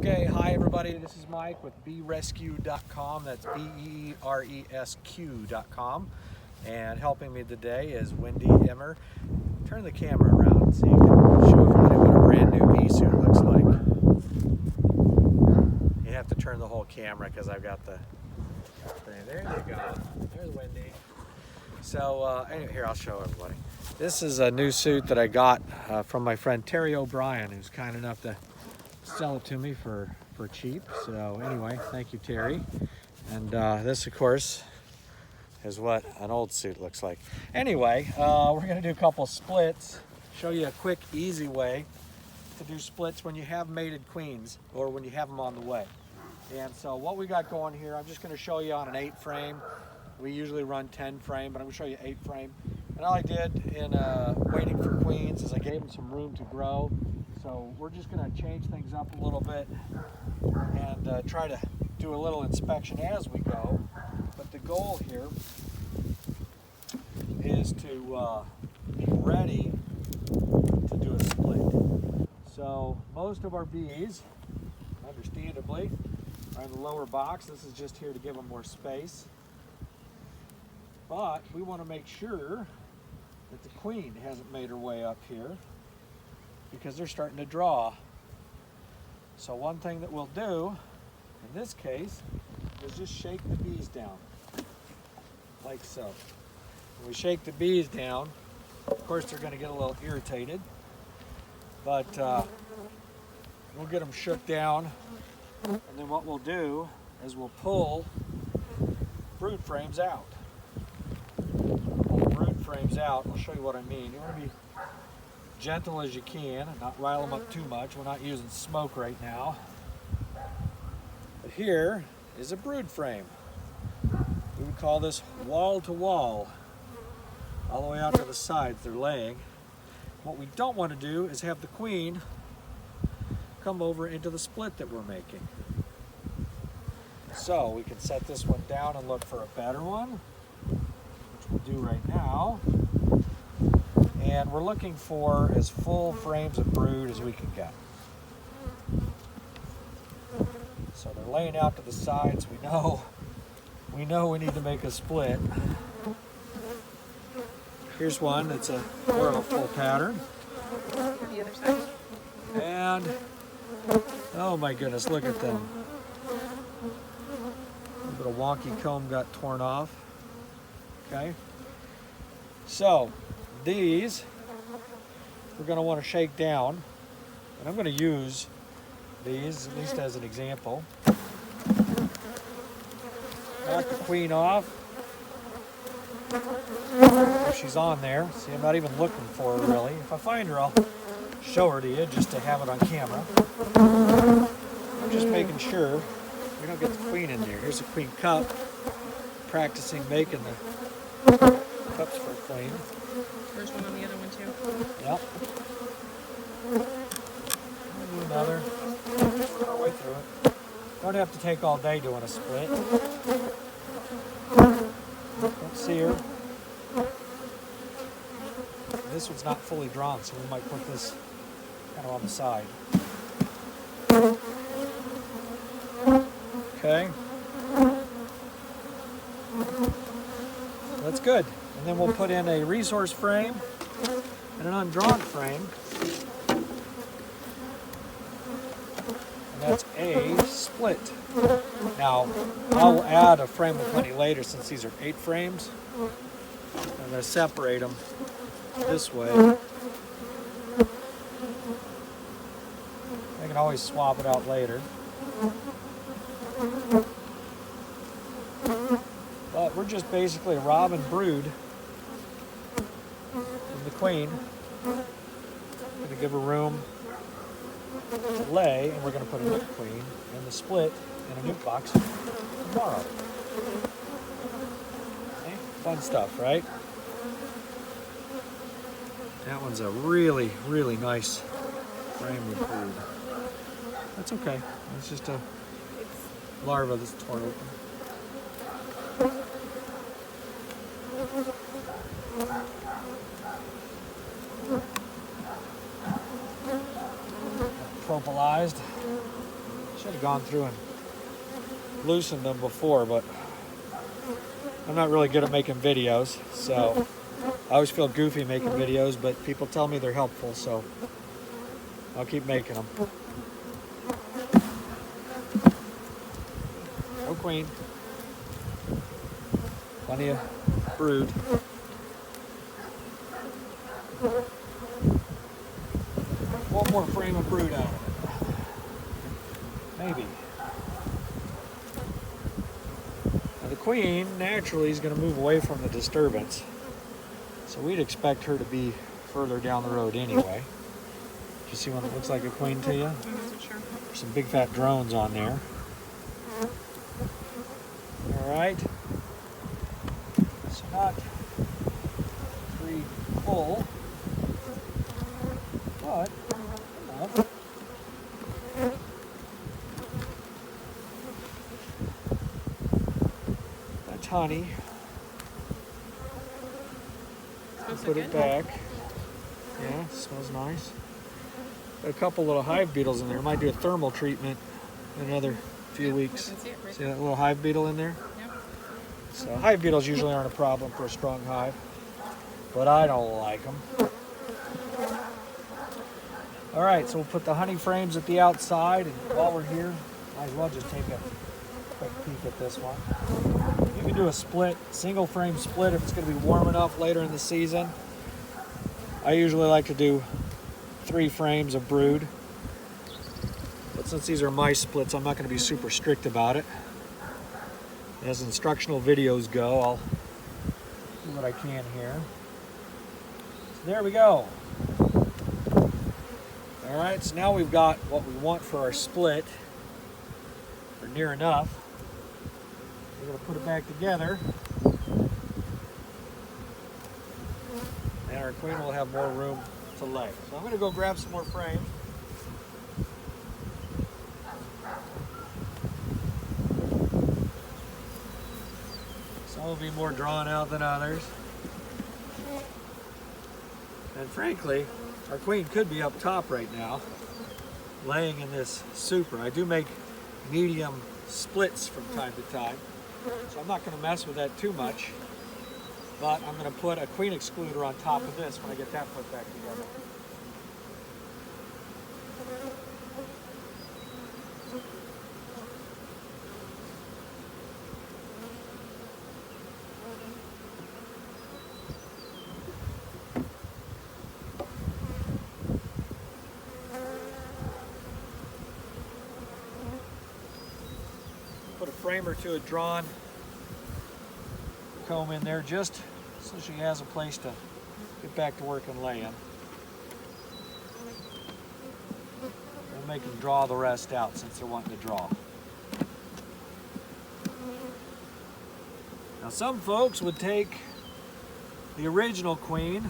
Okay, hi everybody, this is Mike with beresq.com. That's beresq.com. And helping me today is Wendy Emmer. Turn the camera around so you can show everybody what a brand new bee suit looks like. You have to turn the whole camera because I've got the thing. There you go. There's Wendy. So anyway, here, I'll show everybody. This is a new suit that I got from my friend Terry O'Brien, who's kind enough to sell it to me for cheap. So anyway, thank you, Terry. And this, of course, is what an old suit looks like. Anyway, we're going to do a couple splits, show you a quick, easy way to do splits when you have mated queens or when you have them on the way. And so what we got going here, I'm just going to show you on an 8 frame. We usually run 10 frame, but I'm going to show you 8 frame. And all I did in waiting for queens is I gave them some room to grow. So we're just going to change things up a little bit and try to do a little inspection as we go. But the goal here is to be ready to do a split. So most of our bees, understandably, are in the lower box. This is just here to give them more space. But we want to make sure that the queen hasn't made her way up here, because they're starting to draw. So one thing that we'll do in this case is just shake the bees down, like so. When we shake the bees down, of course they're going to get a little irritated, but we'll get them shook down, and then what we'll do is we'll pull brood frames out. Pull the brood frames out. I'll show you what I mean. You want to be gentle as you can and not rile them up too much. We're not using smoke right now. But here is a brood frame. We would call this wall to wall, all the way out to the sides they're laying. What we don't want to do is have the queen come over into the split that we're making. So we can set this one down and look for a better one, which we'll do right now. And we're looking for as full frames of brood as we can get. So they're laying out to the sides. We know we need to make a split. Here's one that's more of a full pattern. The other side. And oh my goodness, look at them. A little bit of wonky comb got torn off. Okay. So these we're going to want to shake down, and I'm going to use these at least as an example. Knock the queen off. If she's on there, see, I'm not even looking for her really. If I find her, I'll show her to you just to have it on camera. I'm just making sure we don't get the queen in there. Here's a queen cup, practicing making the cups for a queen. First one on the other one too. Yep. We'll do another. Work our way through it. Don't have to take all day doing a split. Don't see her. This one's not fully drawn, so we might put this kind of on the side. Okay. That's good. And then we'll put in a resource frame and an undrawn frame. And that's a split. Now, I'll add a frame of honey later since these are 8 frames. I'm going to separate them this way. I can always swap it out later. But we're just basically robbing brood from the queen. Going to give her room to lay, and we're going to put a nuke queen in the split in a nuke box tomorrow. Okay? Fun stuff, right? That one's a really, really nice frame with brood. That's okay. It's just a larva that's torn open. Propylized. Should have gone through and loosened them before, but I'm not really good at making videos, so I always feel goofy making videos, but people tell me they're helpful, so I'll keep making them. No queen. Plenty of brood. One more frame of brood out of it. Maybe. Now the queen naturally is going to move away from the disturbance, so we'd expect her to be further down the road anyway. You see one that looks like a queen to you? Sure. There's some big fat drones on there. All right. It's not very full, but enough. That's honey. Smells so Put it good. back. Yeah, it smells nice. Got a couple little hive beetles in there. Might do a thermal treatment in another few Yeah, weeks. I can see it right See there. that little hive beetle in there? Yep. So hive beetles usually aren't a problem for a strong hive, but I don't like them. All right, so we'll put the honey frames at the outside, and while we're here, might as well just take a quick peek at this one. You can do a split, single frame split if it's going to be warm enough later in the season. I usually like to do 3 frames of brood, but since these are my splits, I'm not going to be super strict about it. As instructional videos go, I'll do what I can here. So there we go. All right, so now we've got what we want for our split, or near enough. We're going to put it back together, and our queen will have more room to lay. So I'm going to go grab some more frames. Some will be more drawn out than others. And frankly, our queen could be up top right now, laying in this super. I do make medium splits from time to time, so I'm not going to mess with that too much. But I'm going to put a queen excluder on top of this when I get that put back together. Put a frame or two of drawn comb in there just so she has a place to get back to work and lay in. We'll make them draw the rest out since they're wanting to draw. Now some folks would take the original queen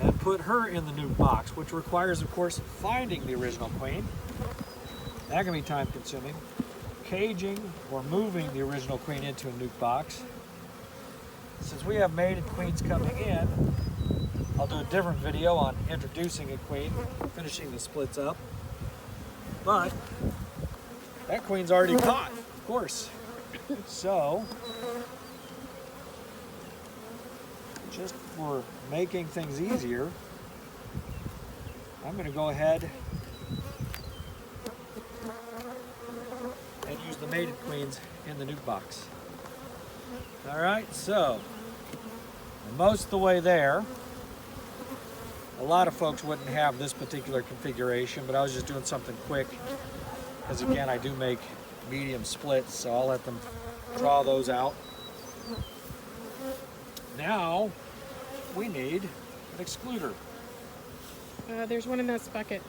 and put her in the nuke box, which requires, of course, finding the original queen. That can be time consuming. Caging or moving the original queen into a nuke box. Since we have mated queens coming in, I'll do a different video on introducing a queen, finishing the splits up. But that queen's already caught, of course. So, just for making things easier, I'm going to go ahead and use the mated queens in the nuke box. All right, so most of the way there. A lot of folks wouldn't have this particular configuration, but I was just doing something quick because again, I do make medium splits, so I'll let them draw those out. Now we need an excluder. There's one in this bucket.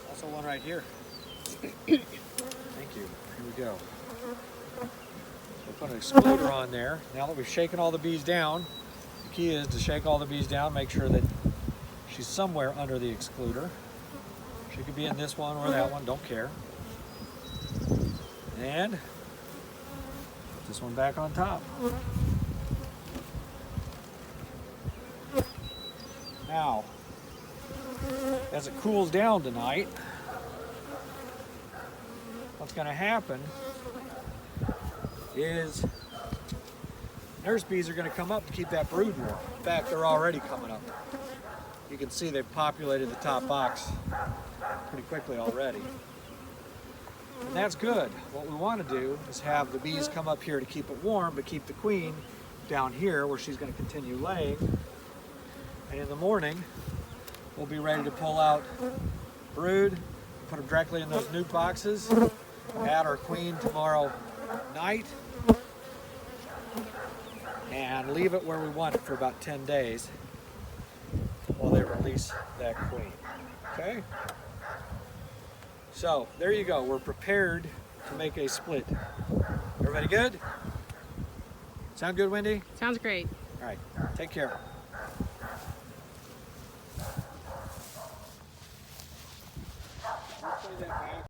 Also one right here. Thank you. Here we go. We'll put an excluder on there. Now that we've shaken all the bees down, the key is to shake all the bees down, make sure that she's somewhere under the excluder. She could be in this one or that one, don't care. And put this one back on top. Now, as it cools down tonight, what's going to happen is nurse bees are going to come up to keep that brood warm. In fact, they're already coming up. You can see they've populated the top box pretty quickly already. And that's good. What we want to do is have the bees come up here to keep it warm, but keep the queen down here where she's going to continue laying. And in the morning, we'll be ready to pull out brood, put them directly in those new boxes, add our queen tomorrow night, and leave it where we want it for about 10 days while they release that queen. Okay? So, there you go. We're prepared to make a split. Everybody good? Sound good, Wendy? Sounds great. All right. Take care.